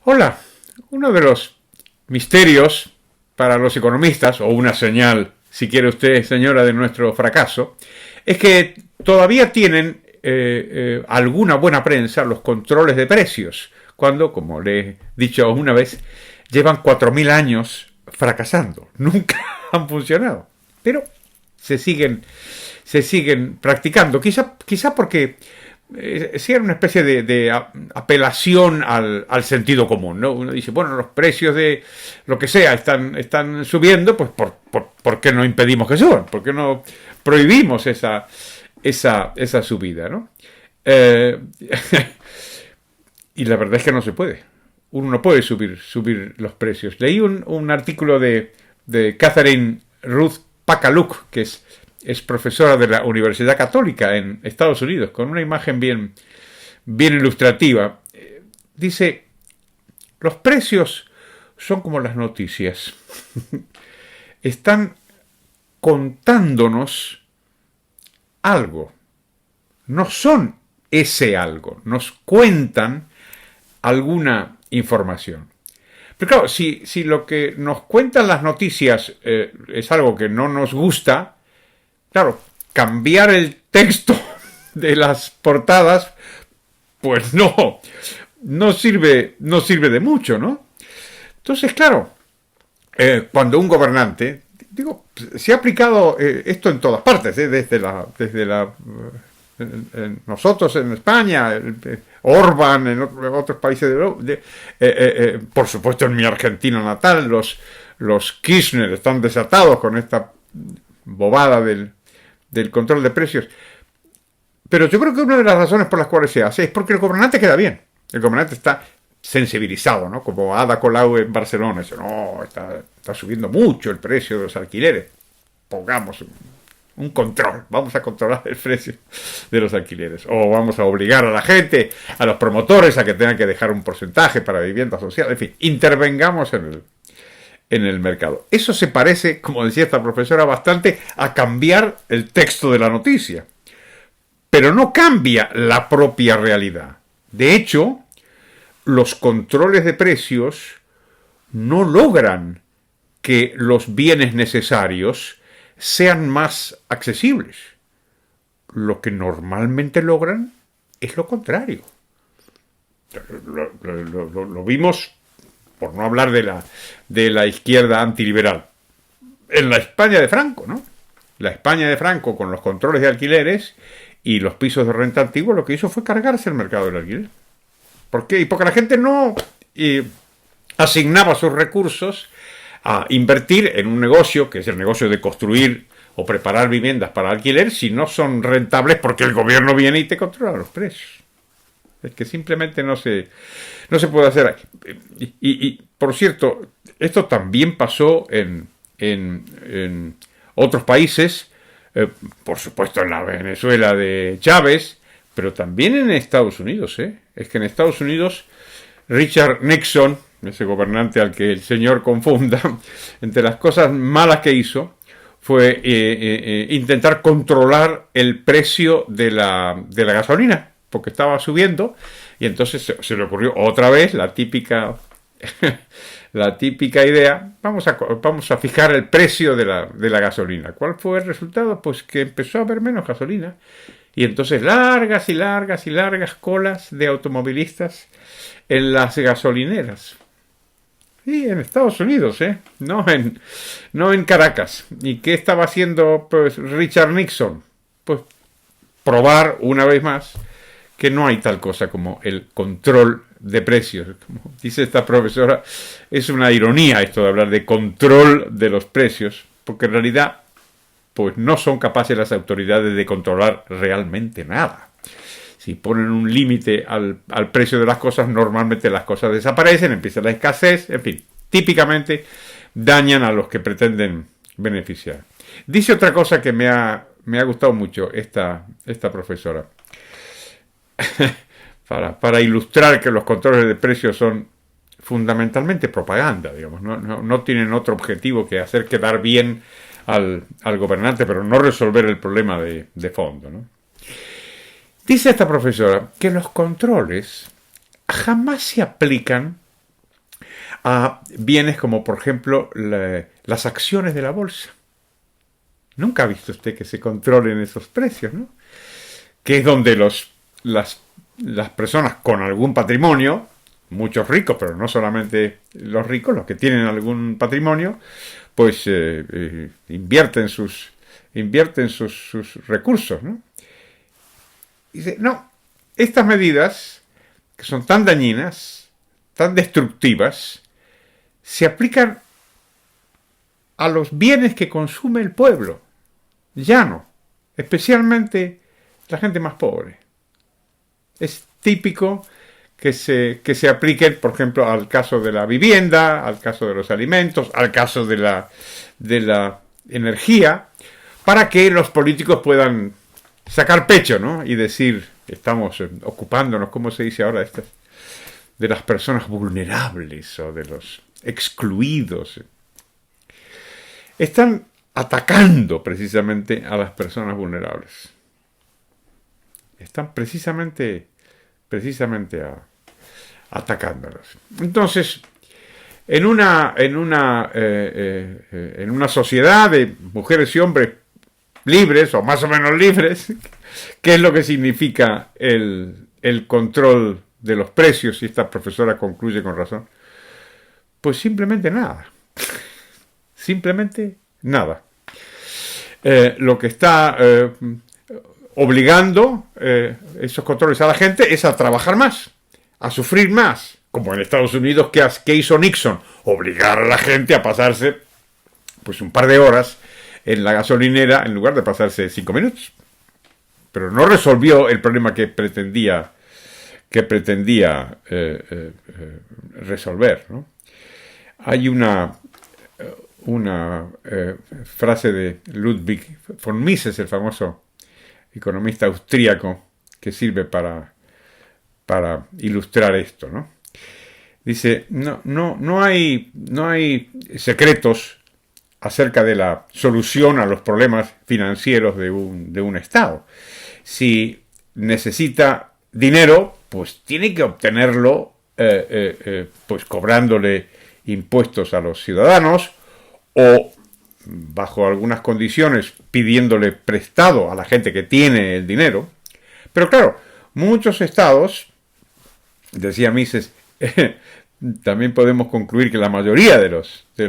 Hola, uno de los misterios para los economistas, o una señal, si quiere usted, señora, de nuestro fracaso, es que todavía tienen alguna buena prensa los controles de precios, cuando, como le he dicho una vez, llevan 4.000 años fracasando. Nunca han funcionado. Pero se siguen practicando. Quizá porque sí era una especie de apelación al sentido común, ¿no? Uno dice, bueno, los precios de lo que sea están subiendo, pues ¿por qué no impedimos que suban? ¿Por qué no prohibimos esa subida, ¿no? Y la verdad es que no se puede. Uno no puede subir los precios. Leí un artículo de Catherine Ruth Pakaluk, que es profesora de la Universidad Católica en Estados Unidos, con una imagen bien ilustrativa. Dice, los precios son como las noticias. Están contándonos algo. No son ese algo. Nos cuentan alguna información. Pero claro, si lo que nos cuentan las noticias es algo que no nos gusta, claro, cambiar el texto de las portadas, pues no sirve de mucho, ¿no? Entonces, claro, cuando un gobernante, se ha aplicado esto en todas partes, desde nosotros en España, Orbán en otros países de Europa, por supuesto en mi Argentina natal, los Kirchner están desatados con esta bobada del control de precios. Pero yo creo que una de las razones por las cuales se hace es porque el gobernante queda bien. El gobernante está sensibilizado, ¿no? Como Ada Colau en Barcelona. Dice, no, está subiendo mucho el precio de los alquileres. Pongamos un control. Vamos a controlar el precio de los alquileres. O vamos a obligar a la gente, a los promotores, a que tengan que dejar un porcentaje para vivienda social. En fin, intervengamos en el mercado. Eso se parece, como decía esta profesora, bastante a cambiar el texto de la noticia. Pero no cambia la propia realidad. De hecho, los controles de precios no logran que los bienes necesarios sean más accesibles. Lo que normalmente logran es lo contrario. Lo vimos, por no hablar de la izquierda antiliberal, en la España de Franco, ¿no? La España de Franco, con los controles de alquileres y los pisos de renta antigua, lo que hizo fue cargarse el mercado del alquiler. ¿Por qué? Y porque la gente no asignaba sus recursos a invertir en un negocio, que es el negocio de construir o preparar viviendas para alquiler, si no son rentables porque el gobierno viene y te controla los precios. Es que simplemente no se puede hacer. Y por cierto, esto también pasó en otros países, por supuesto en la Venezuela de Chávez, pero también en Estados Unidos. Es que en Estados Unidos Richard Nixon, ese gobernante al que el señor confunda, entre las cosas malas que hizo fue intentar controlar el precio de la gasolina, porque estaba subiendo, y entonces se le ocurrió otra vez la típica idea, vamos a fijar el precio de la gasolina. ¿Cuál fue el resultado? Pues que empezó a haber menos gasolina, y entonces largas y largas y largas colas de automovilistas en las gasolineras. Y en Estados Unidos, no en Caracas. ¿Y qué estaba haciendo pues Richard Nixon? Pues probar una vez más que no hay tal cosa como el control de precios. Como dice esta profesora, es una ironía esto de hablar de control de los precios, porque en realidad pues no son capaces las autoridades de controlar realmente nada. Si ponen un límite al precio de las cosas, normalmente las cosas desaparecen, empieza la escasez, en fin, típicamente dañan a los que pretenden beneficiar. Dice otra cosa que me ha gustado mucho esta profesora. para ilustrar que los controles de precios son fundamentalmente propaganda, digamos, no tienen otro objetivo que hacer quedar bien al gobernante, pero no resolver el problema de fondo, ¿no? Dice esta profesora que los controles jamás se aplican a bienes como, por ejemplo, las acciones de la bolsa. Nunca ha visto usted que se controlen esos precios, ¿no? Que es donde las personas con algún patrimonio, muchos ricos, pero no solamente los ricos, los que tienen algún patrimonio, pues invierten sus recursos, ¿no? Y dice, no, estas medidas, que son tan dañinas, tan destructivas, se aplican a los bienes que consume el pueblo llano, especialmente la gente más pobre. Es típico que se apliquen, por ejemplo, al caso de la vivienda, al caso de los alimentos, al caso de la energía, para que los políticos puedan sacar pecho, ¿no? Y decir, estamos ocupándonos, ¿cómo se dice ahora? De las personas vulnerables o de los excluidos. Están atacando precisamente a las personas vulnerables. Están precisamente atacándolas. Entonces, en una sociedad de mujeres y hombres libres, o más o menos libres, ¿qué es lo que significa el control de los precios? Y esta profesora concluye con razón. Pues simplemente nada. Simplemente nada. Lo que está obligando esos controles a la gente es a trabajar más, a sufrir más, como en Estados Unidos, que hizo Nixon, obligar a la gente a pasarse pues un par de horas en la gasolinera en lugar de pasarse 5 minutos. Pero no resolvió el problema que pretendía resolver, ¿no? Hay una frase de Ludwig von Mises, el famoso economista austríaco, que sirve para ilustrar esto, ¿no? Dice, no hay secretos acerca de la solución a los problemas financieros de un Estado. Si necesita dinero, pues tiene que obtenerlo pues cobrándole impuestos a los ciudadanos o, bajo algunas condiciones, pidiéndole prestado a la gente que tiene el dinero. Pero claro, muchos estados, decía Mises, también podemos concluir que la mayoría de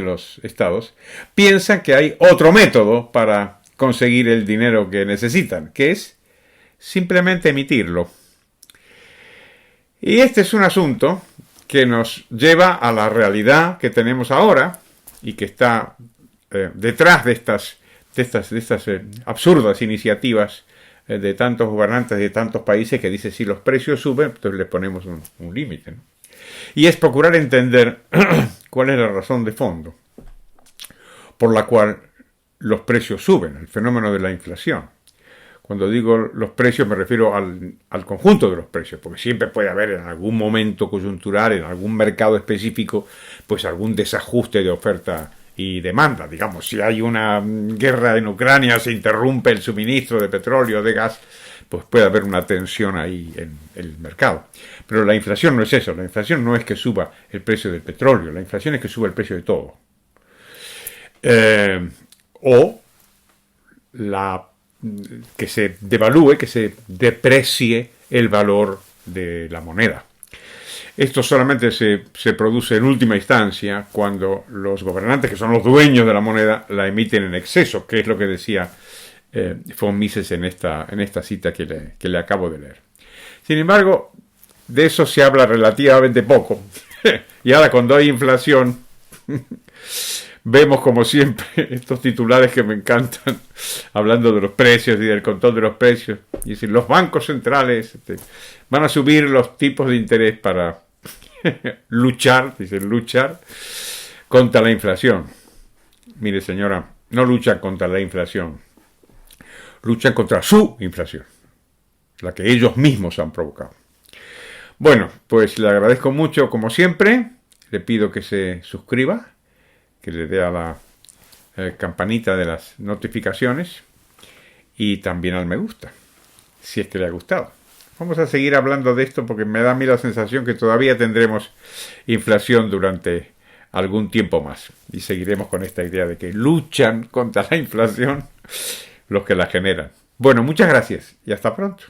los estados piensan que hay otro método para conseguir el dinero que necesitan, que es simplemente emitirlo. Y este es un asunto que nos lleva a la realidad que tenemos ahora y que está detrás de estas absurdas iniciativas de tantos gobernantes de tantos países que dicen si los precios suben, entonces les ponemos un límite, ¿no? Y es procurar entender cuál es la razón de fondo por la cual los precios suben, el fenómeno de la inflación. Cuando digo los precios me refiero al conjunto de los precios, porque siempre puede haber en algún momento coyuntural, en algún mercado específico, pues algún desajuste de oferta y demanda. Digamos, si hay una guerra en Ucrania, se interrumpe el suministro de petróleo, de gas, pues puede haber una tensión ahí en el mercado. Pero la inflación no es eso, la inflación no es que suba el precio del petróleo, la inflación es que suba el precio de todo. O que se devalúe, que se deprecie el valor de la moneda. Esto solamente se produce en última instancia cuando los gobernantes, que son los dueños de la moneda, la emiten en exceso, que es lo que decía von Mises en esta cita que le acabo de leer. Sin embargo, de eso se habla relativamente poco. Y ahora cuando hay inflación, vemos como siempre estos titulares que me encantan, hablando de los precios y del control de los precios. Y decir, los bancos centrales van a subir los tipos de interés para luchar contra la inflación. Mire, señora, no luchan contra la inflación, luchan contra su inflación, la que ellos mismos han provocado. Bueno, pues le agradezco mucho, como siempre. Le pido que se suscriba, que le dé a la campanita de las notificaciones y también al me gusta, si es que le ha gustado. Vamos a seguir hablando de esto porque me da a mí la sensación que todavía tendremos inflación durante algún tiempo más. Y seguiremos con esta idea de que luchan contra la inflación los que la generan. Bueno, muchas gracias y hasta pronto.